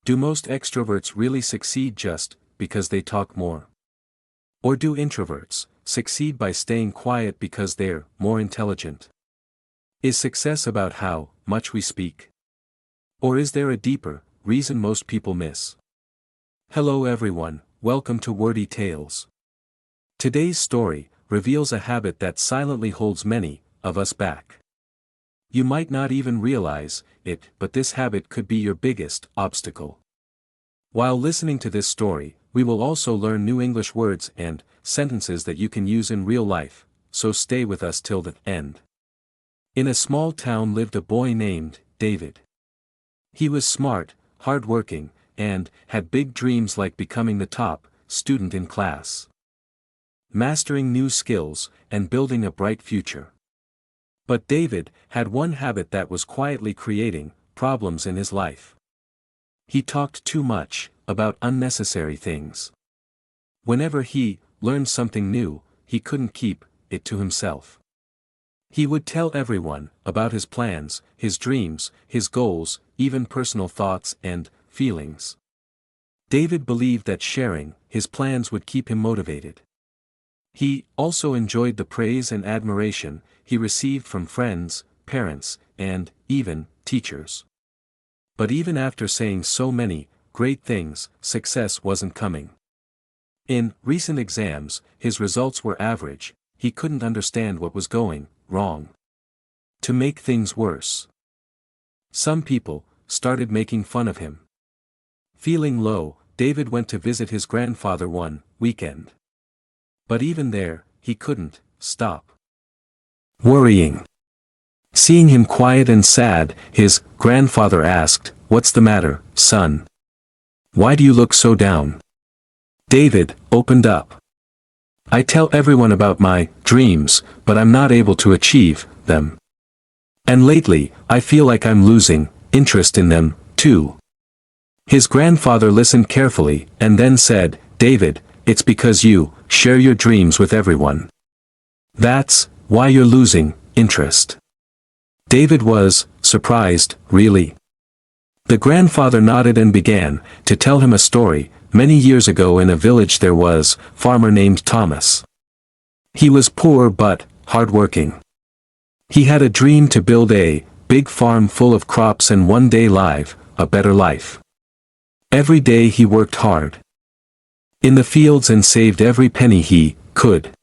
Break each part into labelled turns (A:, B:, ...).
A: Do most extroverts really succeed just because they talk more? Or do introverts succeed by staying quiet because they're more intelligent? Is success about how much we speak? Or is there a deeper reason most people miss? Hello everyone, welcome to Wordy Tales. Today's story reveals a habit that silently holds many of us back. You might not even realize it, but this habit could be your biggest obstacle. While listening to this story, we will also learn new English words and sentences that you can use in real life, so stay with us till the end. In a small town lived a boy named David. He was smart, hardworking, and had big dreams like becoming the top student in class, mastering new skills, and building a bright future. But David had one habit that was quietly creating problems in his life. He talked too much about unnecessary things. Whenever he learned something new, he couldn't keep it to himself. He would tell everyone about his plans, his dreams, his goals, even personal thoughts and feelings. David believed that sharing his plans would keep him motivated. He also enjoyed the praise and admiration he received from friends, parents, and even teachers. But even after saying so many great things, success wasn't coming. In recent exams, his results were average. He couldn't understand what was going wrong. To make things worse, some people started making fun of him. Feeling low, David went to visit his grandfather one weekend. But even there, he couldn't stop worrying. Seeing him quiet and sad, his grandfather asked, "What's the matter, son? Why do you look so down?" David opened up. "I tell everyone about my dreams, but I'm not able to achieve them. And lately, I feel like I'm losing interest in them, too." His grandfather listened carefully, and then said, "David, it's because you share your dreams with everyone. That's why you're losing interest." David was surprised, really. The grandfather nodded and began to tell him a story. Many years ago in a village there was a farmer named Thomas. He was poor but hardworking. He had a dream to build a big farm full of crops and one day live a better life. Every day he worked hard in the fields and saved every penny he could.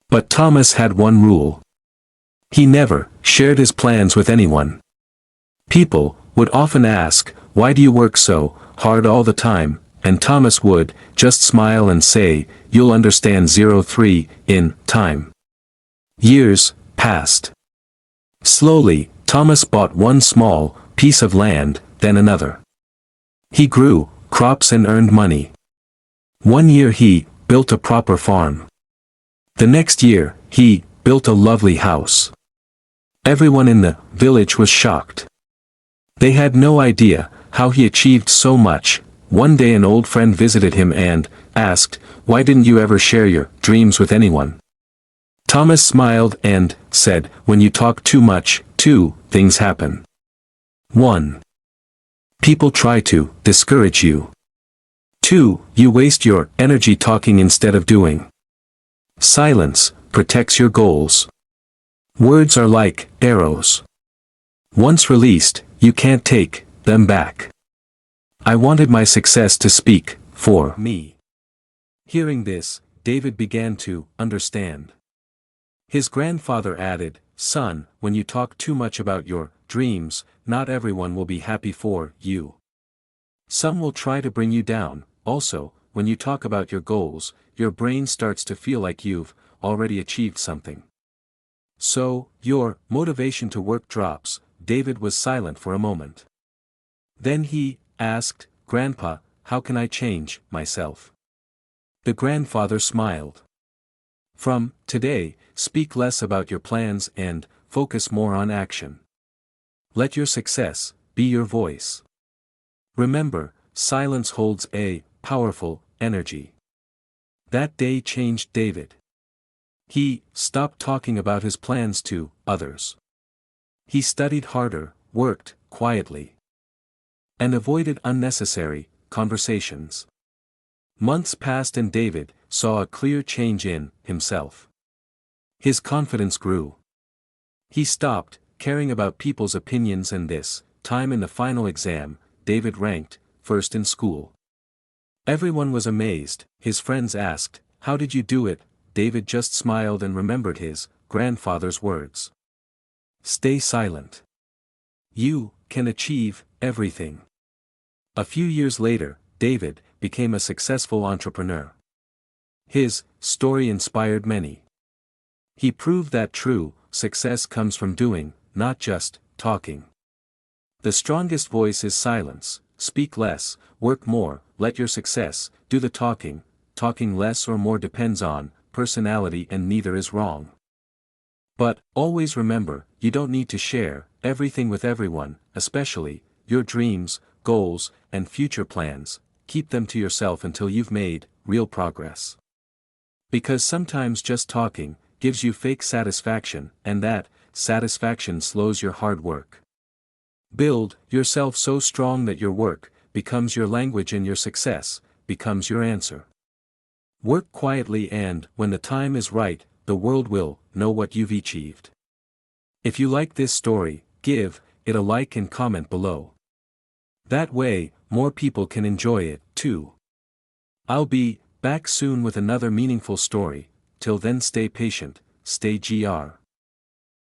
A: But Thomas had one rule. He never shared his plans with anyone. People would often ask, "Why do you work so hard all the time?" And Thomas would just smile and say, "You'll understand 03 in time." Years passed. Slowly, Thomas bought one small piece of land, then another. He grew crops and earned money. One year he built a proper farm. The next year, he built a lovely house. Everyone in the village was shocked. They had no idea how he achieved so much. One day an old friend visited him and asked, "Why didn't you ever share your dreams with anyone?" Thomas smiled and said, "When you talk too much, two things happen. 1. People try to discourage you. 2. You waste your energy talking instead of doing. Silence protects your goals. Words are like arrows. Once released, you can't take them back. I wanted my success to speak for me." Hearing this, David began to understand. His grandfather added, "Son, when you talk too much about your dreams, not everyone will be happy for you. Some will try to bring you down. Also, when you talk about your goals, your brain starts to feel like you've already achieved something. So, your motivation to work drops." David was silent for a moment. Then he asked, "Grandpa, how can I change myself?" The grandfather smiled. "From today, speak less about your plans and focus more on action. Let your success be your voice. Remember, silence holds a powerful energy." That day changed David. He stopped talking about his plans to others. He studied harder, worked quietly, and avoided unnecessary conversations. Months passed and David saw a clear change in himself. His confidence grew. He stopped caring about people's opinions, and this time in the final exam, David ranked first in school. Everyone was amazed. His friends asked, "How did you do it?" David just smiled and remembered his grandfather's words. Stay silent. You can achieve everything. A few years later, David became a successful entrepreneur. His story inspired many. He proved that true success comes from doing, not just talking. The strongest voice is silence. Speak less, work more, let your success do the talking. Talking less or more depends on personality, and neither is wrong. But always remember, you don't need to share everything with everyone, especially your dreams, goals, and future plans. Keep them to yourself until you've made real progress. Because sometimes just talking gives you fake satisfaction, and that satisfaction slows your hard work. Build yourself so strong that your work becomes your language and your success becomes your answer. Work quietly, and when the time is right, the world will know what you've achieved. If you like this story, give it a like and comment below. That way, more people can enjoy it, too. I'll be back soon with another meaningful story. Till then, stay patient, stay GR.